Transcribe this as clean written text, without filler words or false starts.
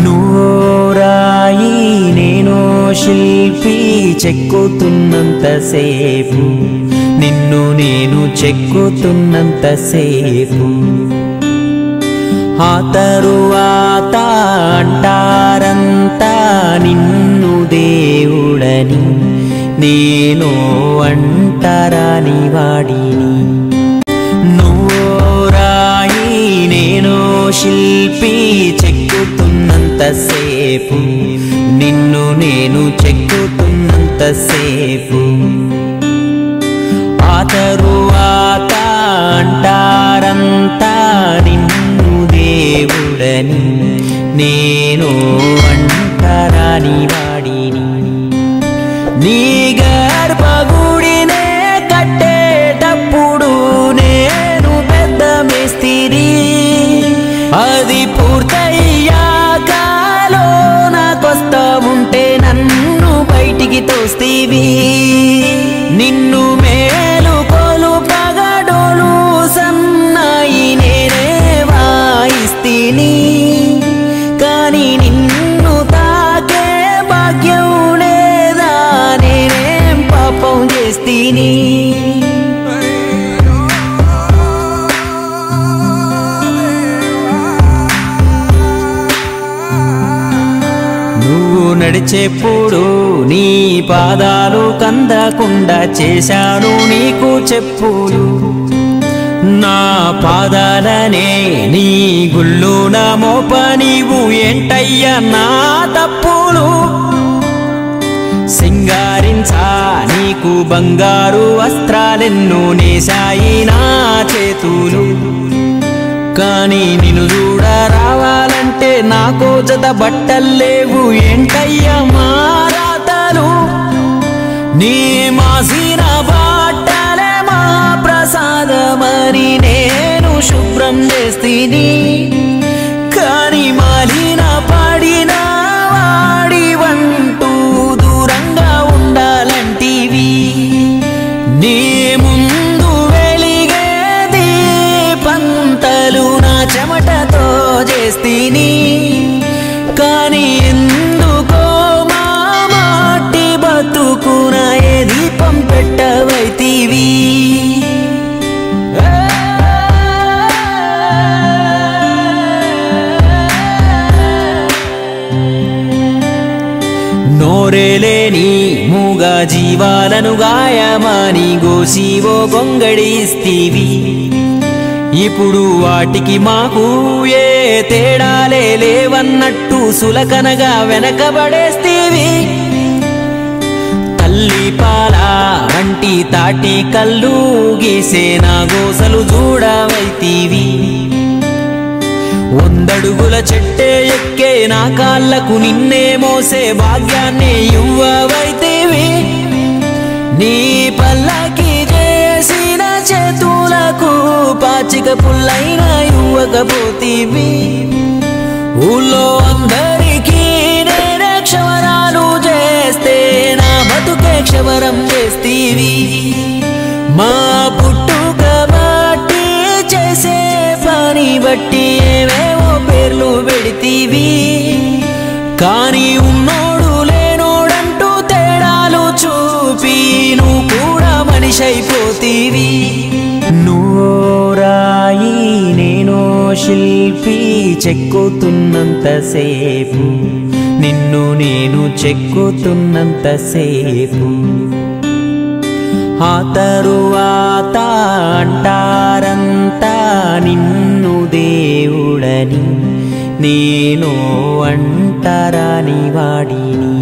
నూరాయి నేను శిల్పి చెక్కుతున్నంతసేపు నిన్ను నేను చెక్కుతున్నంతసేపు ఆ తరువాత అంటారంతా నిన్ను దేవుడని నేను అంటరాని వాడిని నూరాయి నేను శిల్పి చెక్కుతున్నంతసేపు నిన్ను నేను చెక్కుతున్నంతసేపు ఆ తరువాత అంటారంతా నిన్ను దేవుడని నేను అంటరాని వాడిని నీ గర్భగుడినే కట్టేటప్పుడు నేను పెద్ద మేస్తిరి అది పూర్తయ్యాక లోనకొస్తా ఉంటే నన్ను బయటికి తోస్తీవి నిన్ను మేలుకొలు పగడోలు సన్నాయి నేనే వాయిస్తిని కానీ నిన్ను తాకే భాగ్యం లేదా నేనేం పాపం చేస్తీని నువ్వు నడిచేప్పుడు నీ పాదాలు కందకుండా చేశాను నీకు చెప్పులు నా పాదాలనే నీ గుళ్ళున మోప నీవు ఏంటయ్యా నా తప్పులు సింగారించా నీకు బంగారు వస్త్రాలెన్నో నేశాయి నా చేతులు కానీ నిన్ను చూడ రావాలంటే నాకో జత బట్టల్లేవు ఏంటయ్యా మారాతలు నీ మాసిన బట్టలే మా ప్రసాదమని నేను శుభ్రం చేస్తీని కానీ మాలిన పడిన వాడి వంటూ దూరంగా ఉండాలంటివి నీ ముందు వెలిగే దీపంతలు నా చెమటతో చేస్తీని కానీ ఎందుకో మా మాటి బతుకున ఏ దీపం పెట్టవైతివి నోరేలేని మూగ జీవాలను గాయమాని గోసివో గొంగడిస్తీవి ఇప్పుడు వాటికి మాకు ఏ తేడాలే లేవన్నట్టు సులకనగా వెనకబడేస్తీవి తల్లి పాల వంటి తాటి కళ్ళు గీసే నా గోసలు చూడవైతీవి వందడుగుల చెట్టే ఎక్కే నా కాళ్ళకు నిన్నే మోసే భాగ్యాన్ని ఇవ్వవైతీవి నీ పల్లకి చేసిన చేతులకు పాచిక పుల్లైనా ఇవ్వకపోతీవి ఊళ్ళో అందరికీ నేనే క్షవరాలు చేస్తే నా బతుకే క్షవరం చేస్తీవి మా పుట్టుక బట్టి చేసే పని బట్టి ఏవేవో పేర్లు పెడితీవి కానీ ఉన్నోడు లేనోడంటూ తేడాలు చూపి నువ్వు కూడా మనిషి అయిపోతీవి నూరాయి నేను శిల్పి చెక్కుతున్నంతసేపు నిన్ను నేను చెక్కుతున్నంతసేపు ఆ తరువాత అంటారంతా నిన్ను దేవుడని నేను అంటరాని వాడిని